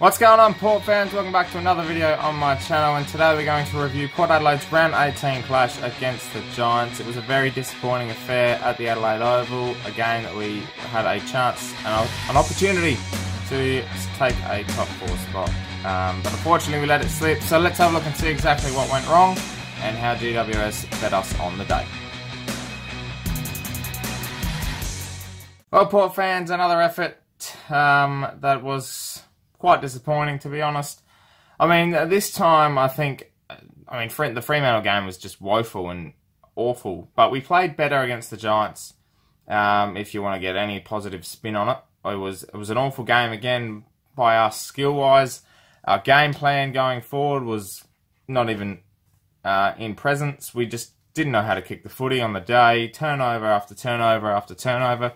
What's going on, Port fans? Welcome back to another video on my channel, and today we're going to review Port Adelaide's round 18 clash against the Giants. It was a very disappointing affair at the Adelaide Oval, a game that we had a chance and an opportunity to take a top 4 spot. But unfortunately we let it slip, so let's have a look and see exactly what went wrong and how GWS bet us on the day. Well, Port fans, another effort that was quite disappointing, to be honest. I mean, this time, the Fremantle game was just woeful and awful. But we played better against the Giants, if you want to get any positive spin on it. It was an awful game again by us skill-wise. Our game plan going forward was not even in presence. We just didn't know how to kick the footy on the day. Turnover after turnover after turnover.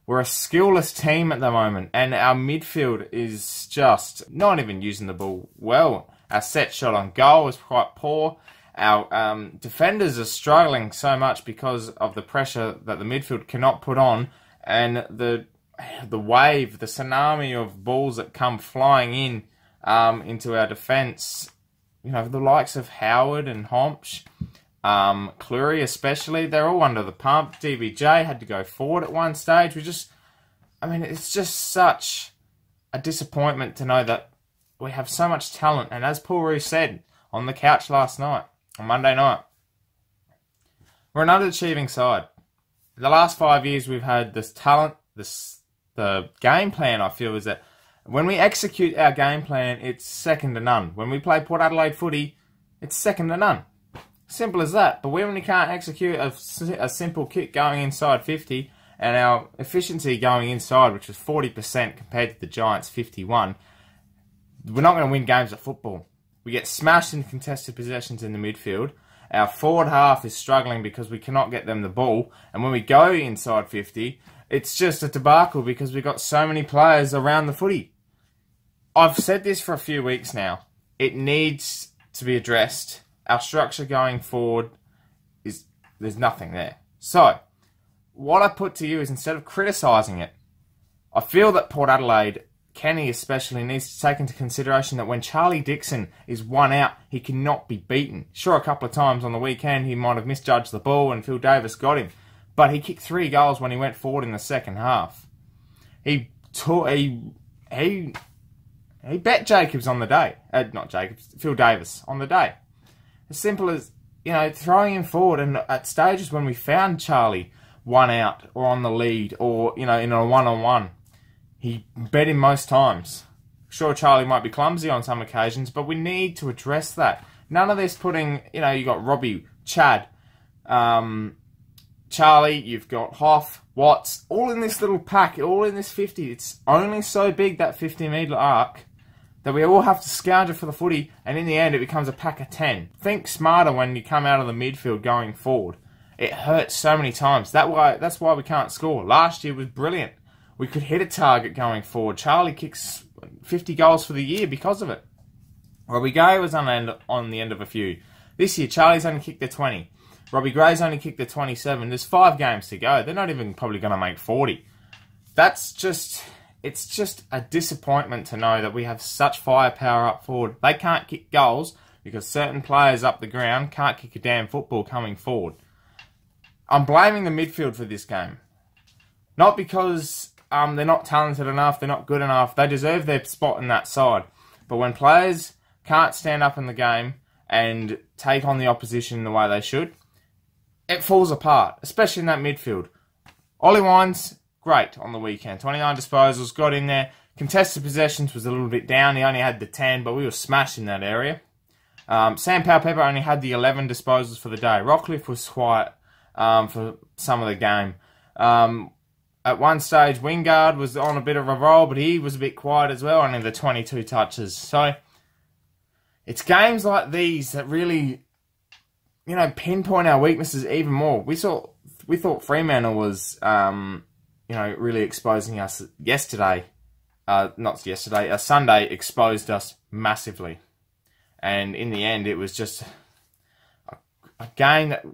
We're a skillless team at the moment, and our midfield is just not even using the ball well. Our set shot on goal is quite poor. Our defenders are struggling so much because of the pressure that the midfield cannot put on, and the wave, the tsunami of balls that come flying in into our defence. You know, the likes of Howard and Homsch, Cleary especially, they're all under the pump. DBJ had to go forward at one stage. It's just such a disappointment to know that we have so much talent. And as Paul Roos said on the couch last night, on Monday night, we're an underachieving side. In the last 5 years, we've had this talent, the game plan, I feel, is that when we execute our game plan, it's second to none. When we play Port Adelaide footy, it's second to none. Simple as that. But when we can't execute a simple kick going inside 50, and our efficiency going inside, which was 40% compared to the Giants' 51%, we're not going to win games at football. We get smashed in contested possessions in the midfield. Our forward half is struggling because we cannot get them the ball. And when we go inside 50, it's just a debacle because we've got so many players around the footy. I've said this for a few weeks now. It needs to be addressed. Our structure going forward there's nothing there. So, what I put to you is, instead of criticising it, I feel that Port Adelaide, Kenny especially, needs to take into consideration that when Charlie Dixon is one out, he cannot be beaten. Sure, a couple of times on the weekend he might have misjudged the ball and Phil Davis got him, but he kicked 3 goals when he went forward in the second half. He bet Jacobs on the day. Not Jacobs, Phil Davis on the day. As simple as, throwing him forward, and at stages when we found Charlie one out or on the lead or, in a one-on-one, he bet him most times. Sure, Charlie might be clumsy on some occasions, but we need to address that. None of this putting, you got Robbie, Chad, Charlie, you've got Hoff, Watts, all in this little pack, all in this 50. It's only so big, that 50-metre arc, that we all have to scourge for the footy, and in the end it becomes a pack of 10. Think smarter when you come out of the midfield going forward. It hurts so many times. That's why we can't score. Last year was brilliant. We could hit a target going forward. Charlie kicks 50 goals for the year because of it. Robbie Gray was on the end of a few. This year, Charlie's only kicked the 20. Robbie Gray's only kicked the 27. There's 5 games to go. They're not even probably going to make 40. It's just a disappointment to know that we have such firepower up forward. They can't kick goals because certain players up the ground can't kick a damn football coming forward. I'm blaming the midfield for this game. Not because they're not talented enough, they're not good enough. They deserve their spot in that side. But when players can't stand up in the game and take on the opposition the way they should, it falls apart, especially in that midfield. Ollie Wines, great on the weekend. 29 disposals, got in there. Contested possessions was a little bit down. He only had the 10, but we were smashed in that area. Sam Powell-Pepper only had the 11 disposals for the day. Rockcliffe was quiet for some of the game. At one stage, Wingard was on a bit of a roll, but he was a bit quiet as well, only the 22 touches. So, it's games like these that really, pinpoint our weaknesses even more. We thought Fremantle was, really exposing us yesterday. Sunday exposed us massively. And in the end, it was just a game that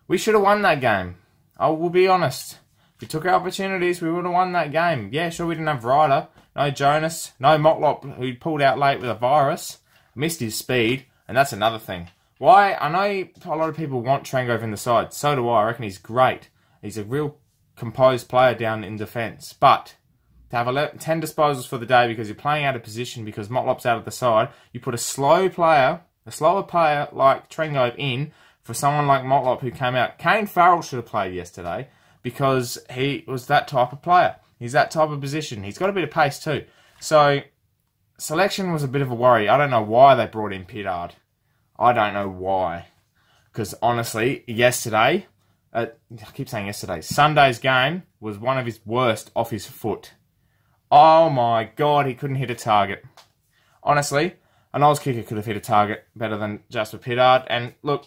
we should have won that game. I will be honest. If we took our opportunities, we would have won that game. Yeah, sure, we didn't have Ryder, no Jonas, no Motlop, who pulled out late with a virus, missed his speed, and that's another thing. Why? I know a lot of people want Trengove in the side. So do I. I reckon he's great. He's a real composed player down in defence. But to have 10 disposals for the day because you're playing out of position because Motlop's out of the side, you put a slower player like Trengove in for someone like Motlop who came out. Kane Farrell should have played yesterday because he was that type of player. He's that type of position. He's got a bit of pace too. So, selection was a bit of a worry. I don't know why they brought in Pittard. I don't know why. Because honestly, yesterday, I keep saying yesterday, Sunday's game was one of his worst off his foot. Oh my God, he couldn't hit a target. Honestly, an Oz kicker could have hit a target better than Jasper Pittard. And look,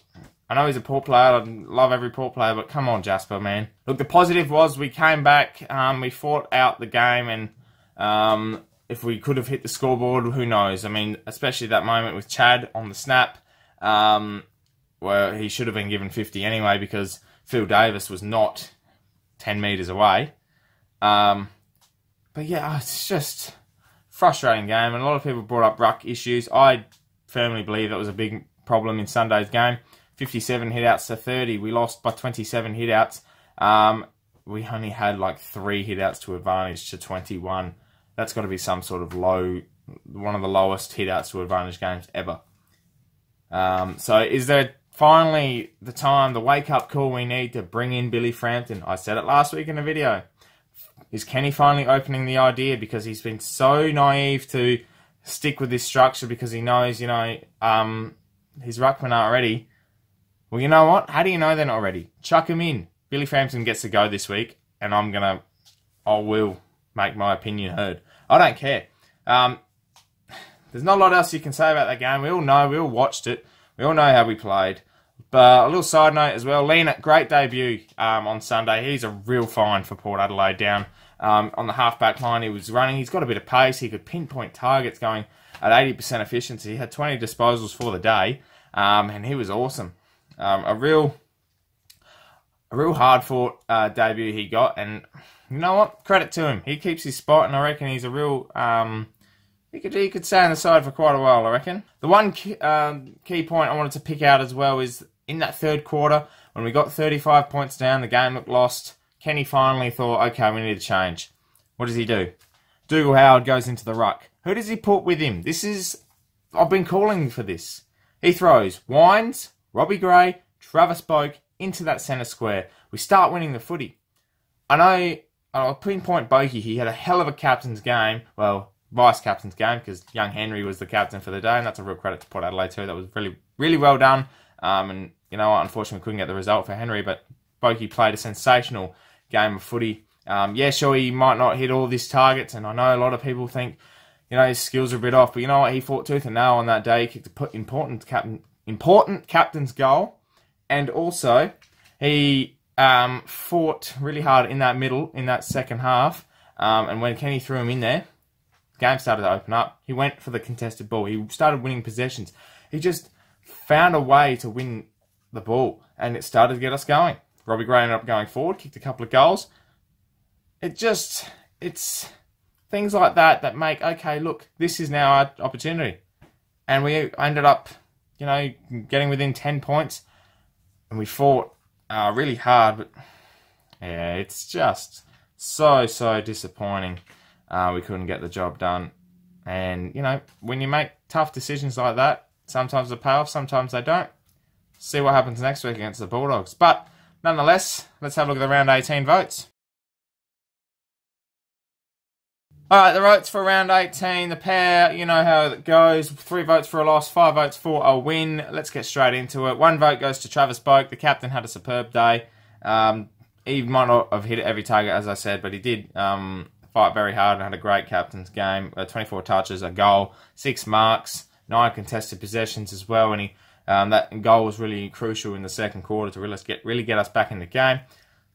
I know he's a Port player. I love every Port player, but come on, Jasper, man. Look, the positive was we came back, we fought out the game, and if we could have hit the scoreboard, who knows? I mean, especially that moment with Chad on the snap, where he should have been given 50 anyway because Phil Davis was not 10 metres away. But yeah, it's just frustrating game, and a lot of people brought up ruck issues. I firmly believe that was a big problem in Sunday's game. 57 hitouts to 30. We lost by 27 hitouts. We only had like 3 hitouts to advantage to 21. That's got to be some sort of one of the lowest hitouts to advantage games ever. So is there finally the time, the wake-up call we need to bring in Billy Frampton? I said it last week in a video. Is Kenny finally opening the idea because he's been so naive to stick with this structure because he knows, his ruckmen aren't ready? Well, you know what? How do you know they're not ready? Chuck him in. Billy Frampton gets to go this week, and I will make my opinion heard. I don't care. There's not a lot else you can say about that game. We all know. We all watched it. We all know how we played. But a little side note as well. Lena, great debut on Sunday. He's a real find for Port Adelaide down on the half-back line. He was running. He's got a bit of pace. He could pinpoint targets going at 80% efficiency. He had 20 disposals for the day, and he was awesome. A real hard-fought debut he got, and you know what? Credit to him. He keeps his spot, and I reckon he's a real... He could stay on the side for quite a while, I reckon. The one key point I wanted to pick out as well is in that third quarter, when we got 35 points down, the game looked lost. Kenny finally thought, okay, we need to change. What does he do? Dougal Howard goes into the ruck. Who does he put with him? I've been calling for this. He throws Wines, Robbie Gray, Travis Boak into that centre square. We start winning the footy. I know, I'll pinpoint Boakey. He had a hell of a captain's game. Well, vice-captain's game, because young Henry was the captain for the day, and that's a real credit to Port Adelaide too. That was really, really well done. And you know what, unfortunately we couldn't get the result for Henry, but Boakey played a sensational game of footy. Yeah, sure, he might not hit all of his targets, and I know a lot of people think, his skills are a bit off, but you know what, he fought tooth and nail on that day. He kicked an important captain's goal, and also he fought really hard in that second half, and when Kenny threw him in there, game started to open up. He went for the contested ball. He started winning possessions. He just found a way to win the ball, and it started to get us going. Robbie Gray ended up going forward, kicked a couple of goals. It's things like that make, okay, look, this is now our opportunity. And we ended up, getting within 10 points, and we fought really hard, but yeah, it's just so disappointing. We couldn't get the job done. And, when you make tough decisions like that, sometimes they pay off, sometimes they don't. See what happens next week against the Bulldogs. But, nonetheless, let's have a look at the round 18 votes. Alright, the votes for round 18, the pair, you know how it goes. 3 votes for a loss, 5 votes for a win. Let's get straight into it. 1 vote goes to Travis Boak. The captain had a superb day. He might not have hit every target, as I said, but he did fight very hard and had a great captain's game. 24 touches, a goal, 6 marks, 9 contested possessions as well. And that goal was really crucial in the second quarter to really get us back in the game.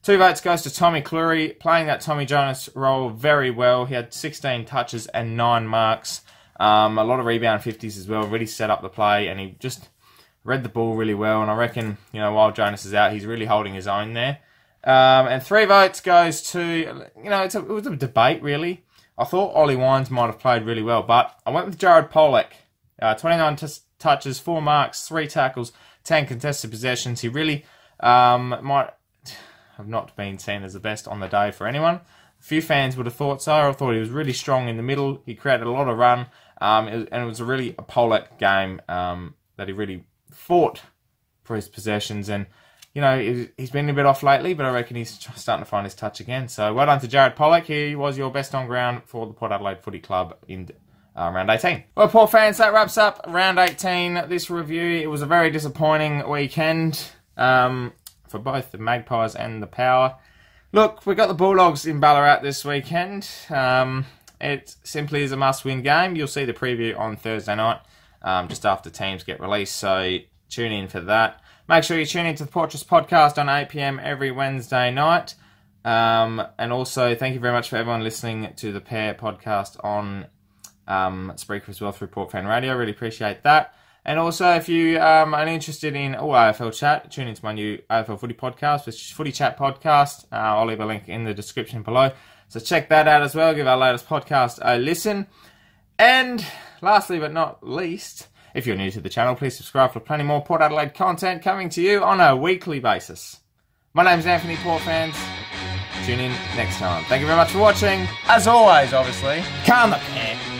2 votes goes to Tommy Cleary, playing that Tommy Jonas role very well. He had 16 touches and 9 marks. A lot of rebound 50s as well. Really set up the play, and he just read the ball really well. And I reckon, while Jonas is out, he's really holding his own there. And 3 votes goes to, you know, it was a debate, really. I thought Ollie Wines might have played really well, but I went with Jared Pollock. 29 touches, 4 marks, 3 tackles, 10 contested possessions. He really might have not been seen as the best on the day for anyone. A few fans would have thought so. I thought he was really strong in the middle. He created a lot of run, and it was a really Pollock game that he really fought for his possessions. And, you know, he's been a bit off lately, but I reckon he's starting to find his touch again. So well done to Jared Pollock. He was your best on ground for the Port Adelaide Footy Club in round 18. Well, Port fans, that wraps up round 18. This review, it was a very disappointing weekend for both the Magpies and the Power. Look, we got the Bulldogs in Ballarat this weekend. It simply is a must-win game. You'll see the preview on Thursday night, just after teams get released, so tune in for that. Make sure you tune into the Portress podcast on 8 PM every Wednesday night. And also, thank you very much for everyone listening to the ThePear podcast on Spreaker as well through Port Fan Radio. Really appreciate that. And also, if you are interested in all AFL chat, tune into my new AFL Footy podcast, which is Footy Chat Podcast. I'll leave a link in the description below. So check that out as well. Give our latest podcast a listen. And lastly but not least, if you're new to the channel, please subscribe for plenty more Port Adelaide content coming to you on a weekly basis. My name's Anthony, Port fans. Tune in next time. Thank you very much for watching. As always, obviously, calm the pair.